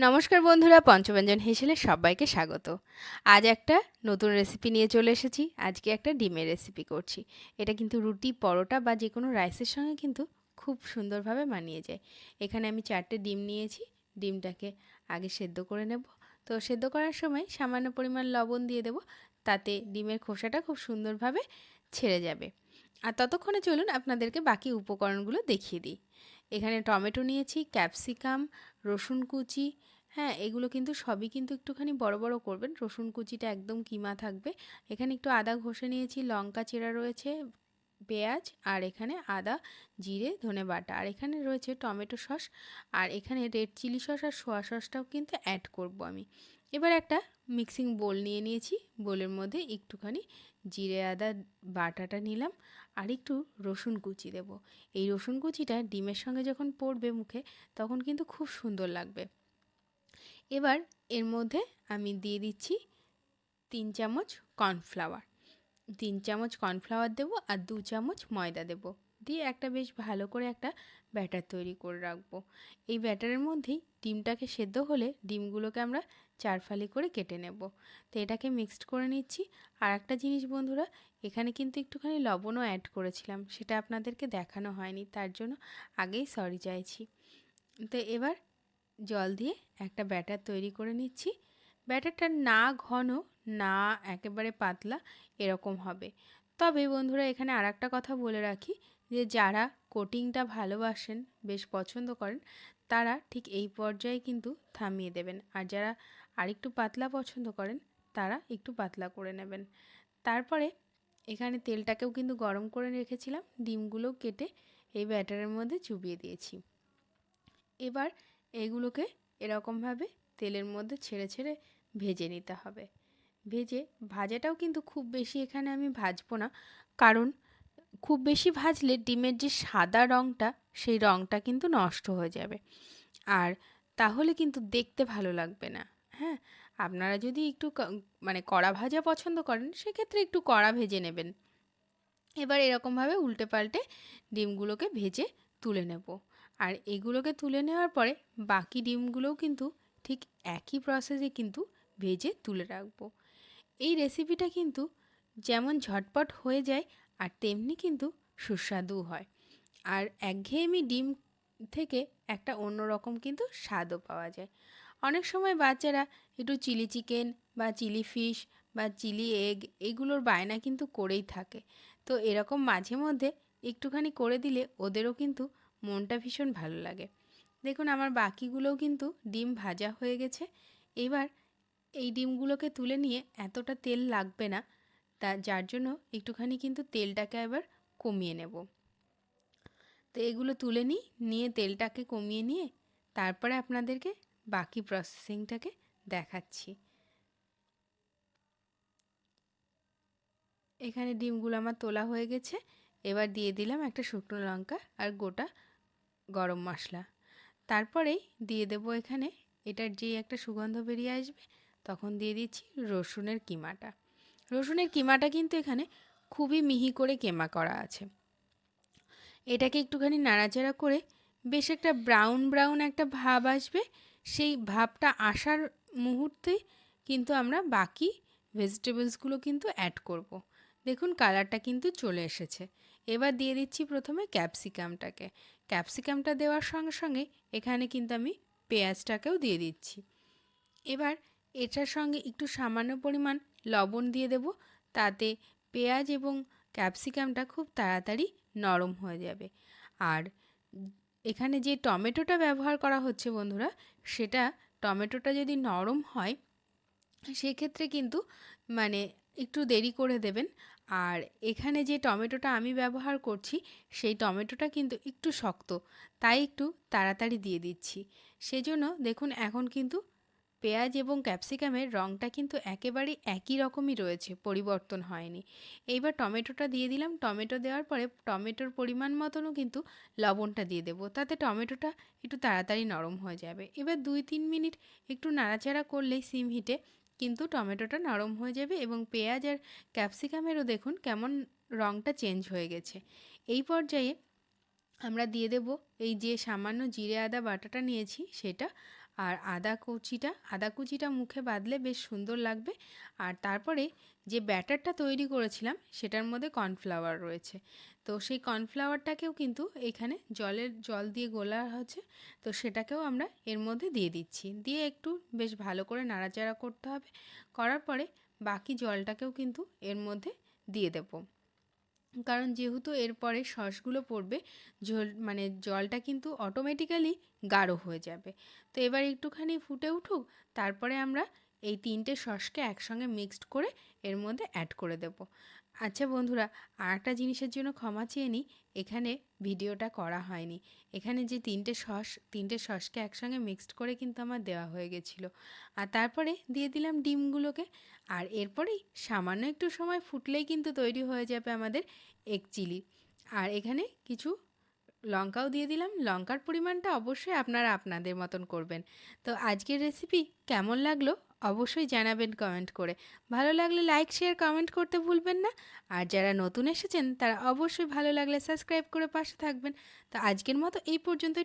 নমস্কার বন্ধুরা, পঞ্চব্যঞ্জন হেসেলে সবাইকে স্বাগত। আজ একটা নতুন রেসিপি নিয়ে চলে এসেছি। আজকে একটা ডিমের রেসিপি করছি। এটা কিন্তু রুটি, পরোটা বা যে কোনো রাইসের সঙ্গে কিন্তু খুব সুন্দরভাবে মানিয়ে যায়। এখানে আমি 4টে ডিম নিয়েছি। ডিমটাকে আগে সেদ্ধ করে নেব। তো সেদ্ধ করার সময় সামান্য পরিমাণ লবণ দিয়ে দেব, তাতে ডিমের খোসাটা খুব সুন্দরভাবে ছেড়ে যাবে। আর ততক্ষণে চলুন আপনাদেরকে বাকি উপকরণগুলো দেখিয়ে দিই। এখানে টমেটো নিয়েছি, ক্যাপসিকাম, রসুন কুচি। হ্যাঁ, এগুলো কিন্তু সবই কিন্তু একটুখানি বড় বড় করবেন। রসুন কুচিটা একদম কিমা থাকবে। এখানে একটু আদা ঘষে নিয়েছি, লঙ্কা চেরা রয়েছে, পেঁয়াজ, আর এখানে আদা, জিরে, ধনে বাটা, আর এখানে রয়েছে টমেটো সস, আর এখানে রেড চিলি সস আর সোয়া সসটাও কিন্তু অ্যাড করব আমি। এবার একটা মিক্সিং বোল নিয়ে নিয়েছি। বোলের মধ্যে একটুখানি জিরে আদা বাটাটা নিলাম, আর একটু রসুন কুচি দেব। এই রসুন কুচিটা ডিমের সঙ্গে যখন পড়বে মুখে, তখন কিন্তু খুব সুন্দর লাগবে। এবার এর মধ্যে আমি দিয়ে দিচ্ছি 3 চামচ কর্নফ্লাওয়ার। 3 চামচ কর্নফ্লাওয়ার দেবো, আর 2 চামচ ময়দা দেবো। দিয়ে একটা বেশ ভালো করে একটা ব্যাটার তৈরি করে রাখবো। এই ব্যাটারের মধ্যেই ডিমটাকে সেদ্ধ হলে ডিমগুলোকে আমরা 4 ফালি করে কেটে নেব। তো এটাকে মিক্সড করে নিচ্ছি। আর একটা জিনিস বন্ধুরা, এখানে কিন্তু একটুখানি লবণও অ্যাড করেছিলাম, সেটা আপনাদেরকে দেখানো হয়নি, তার জন্য আগেই সরি চাইছি। তো এবার জল দিয়ে একটা ব্যাটার তৈরি করে নিচ্ছি। ব্যাটারটা না ঘন, না একেবারে পাতলা, এরকম হবে। তবে বন্ধুরা, এখানে আরেকটা কথা বলে রাখি, যে যারা কোটিংটা ভালোবাসেন, বেশ পছন্দ করেন, তারা ঠিক এই পর্যায়ে কিন্তু থামিয়ে দেবেন। আর যারা আরেকটু পাতলা পছন্দ করেন, তারা একটু পাতলা করে নেবেন। তারপরে এখানে তেলটাকেও কিন্তু গরম করে রেখেছিলাম। ডিমগুলো কেটে এই ব্যাটারের মধ্যে চুবিয়ে দিয়েছি। এবার এগুলোকে এরকমভাবে তেলের মধ্যে ছেড়ে ছেড়ে ভেজে নিতে হবে। ভাজাটাও কিন্তু খুব বেশি এখানে আমি ভাজবো না, কারণ খুব বেশি ভাজলে ডিমের যে সাদা রঙটা, সেই রঙটা কিন্তু নষ্ট হয়ে যাবে, আর তাহলে কিন্তু দেখতে ভালো লাগবে না। হ্যাঁ, আপনারা যদি একটু মানে কড়া ভাজা পছন্দ করেন, সেক্ষেত্রে একটু কড়া ভেজে নেবেন। এবার এরকমভাবে উল্টে পাল্টে ডিমগুলোকে ভেজে তুলে নেব। আর এগুলোকে তুলে নেওয়ার পরে বাকি ডিমগুলোও কিন্তু ঠিক একই প্রসেসে কিন্তু ভেজে তুলে রাখবো। এই রেসিপিটা কিন্তু যেমন ঝটপট হয়ে যায়, আর তেমনি কিন্তু সুস্বাদুও হয়। আর একঘেয়েমি ডিম থেকে একটা অন্যরকম কিন্তু স্বাদও পাওয়া যায়। অনেক সময় বাচ্চারা একটু চিলি চিকেন বা চিলি ফিশ বা চিলি এগ এগুলোর বায়না কিন্তু করেই থাকে। তো এরকম মাঝে মধ্যে একটুখানি করে দিলে ওদেরও কিন্তু মনটা ভীষণ ভালো লাগে। দেখুন, আমার বাকিগুলোও কিন্তু ডিম ভাজা হয়ে গেছে। এবার এই ডিমগুলোকে তুলে নিয়ে এতটা তেল লাগবে না, যার জন্য একটুখানি কিন্তু তেলটাকে এবার কমিয়ে নেব। তো এগুলো তুলে নিয়ে তেলটাকে কমিয়ে নিয়ে তারপরে আপনাদেরকে বাকি প্রসেসিংটাকে দেখাচ্ছি। এখানে ডিমগুলো আমার তোলা হয়ে গেছে। এবার দিয়ে দিলাম একটা শুকনো লঙ্কা আর গোটা গরম মশলা। তারপরেই দিয়ে দেব এখানে, এটার যে একটা সুগন্ধ বেরিয়ে আসবে, তখন দিয়ে দিচ্ছি রসুনের কিমাটা। রসুনের কিমাটা কিন্তু এখানে খুবই মিহি করে কিমা করা আছে। এটাকে একটুখানি নাড়াচাড়া করে বেশ একটা ব্রাউন ব্রাউন একটা ভাব আসবে। সেই ভাবটা আসার মুহূর্তে কিন্তু আমরা বাকি ভেজিটেবলসগুলো কিন্তু অ্যাড করব। দেখুন, কালারটা কিন্তু চলে এসেছে। এবার দিয়ে দিচ্ছি প্রথমে ক্যাপসিকামটাকে। ক্যাপসিকামটা দেওয়ার সঙ্গে সঙ্গে এখানে কিন্তু আমি পেঁয়াজটাকেও দিয়ে দিচ্ছি। এবার এটার সঙ্গে একটু সামান্য পরিমাণ লবণ দিয়ে দেব, তাতে পেঁয়াজ এবং ক্যাপসিকামটা খুব তাড়াতাড়ি নরম হয়ে যাবে। আর এখানে যে টমেটোটা ব্যবহার করা হচ্ছে বন্ধুরা, টমেটোটা যদি নরম হয়, সেক্ষেত্রে কিন্তু মানে একটু দেরি করে দেবেন। আর এখানে যে টমেটোটা আমি ব্যবহার করছি, সেই টমেটোটা কিন্তু একটু শক্ত, তাই একটু তাড়াতাড়ি দিয়ে দিচ্ছি। সেজন্য দেখুন, এখন কিন্তু পেঁয়াজ এবং ক্যাপসিকামের রঙটা কিন্তু একেবারে একই রকমই রয়েছে, পরিবর্তন হয়নি। এইবার টমেটোটা দিয়ে দিলাম। টমেটো দেওয়ার পরে টমেটোর পরিমাণ মতনও কিন্তু লবণটা দিয়ে দেবো, তাতে টমেটোটা একটু তাড়াতাড়ি নরম হয়ে যাবে। এবার 2-3 মিনিট একটু নাড়াচাড়া করলেই সিম হিটে কিন্তু টমেটোটা নরম হয়ে যাবে, এবং পেঁয়াজ আর ক্যাপসিকামেরও দেখুন কেমন রঙটা চেঞ্জ হয়ে গেছে। এই পর্যায়ে আমরা দিয়ে দেব এই যে সামান্য জিরে আদা বাটাটা নিয়েছি সেটা, আর আদা কুচিটা মুখে বাঁধলে বেশ সুন্দর লাগবে। আর তারপরে যে ব্যাটারটা তৈরি করেছিলাম সেটার মধ্যে কর্নফ্লাওয়ার রয়েছে, তো সেই কর্নফ্লাওয়ারটাকেও কিন্তু এখানে জল দিয়ে গোলা হচ্ছে, তো সেটাকেও আমরা এর মধ্যে দিয়ে দিচ্ছি, দিয়ে একটু বেশ ভালো করে নাড়াচাড়া করতে হবে। করার পরে বাকি জলটাকেও কিন্তু এর মধ্যে দিয়ে দেবো, কারণ যেহেতু এরপরে সসগুলো পড়বে, মানে জলটা কিন্তু অটোমেটিক্যালি গাঢ় হয়ে যাবে। তো এবার একটুখানি ফুটে উঠুক, তারপরে আমরা এই 3টে সসকে একসঙ্গে মিক্সড করে এর মধ্যে অ্যাড করে দেব। আচ্ছা বন্ধুরা, আর একটা জিনিসের জন্য ক্ষমা চেয়ে নিই, এখানে ভিডিওটা করা হয়নি। এখানে যে 3টে সসকে একসঙ্গে মিক্সড করে কিন্তু আমার দেওয়া হয়ে গেছিলো। আর তারপরে দিয়ে দিলাম ডিমগুলোকে, আর এরপরেই সামান্য একটু সময় ফুটলেই কিন্তু তৈরি হয়ে যাবে আমাদের এগ চিলি। আর এখানে কিছু লঙ্কাও দিয়ে দিলাম, লঙ্কার পরিমাণটা অবশ্যই আপনারা আপনাদের মতন করবেন। তো আজকের রেসিপি কেমন লাগলো অবশ্যই জানাবেন কমেন্ট করে। ভালো লাগলে লাইক শেয়ার কমেন্ট করতে ভুলবেন না। আর যারা নতুন এসেছেন তারা অবশ্যই ভালো লাগলে সাবস্ক্রাইব করে পাশে থাকবেন। তো আজকের মতো এই পর্যন্ত।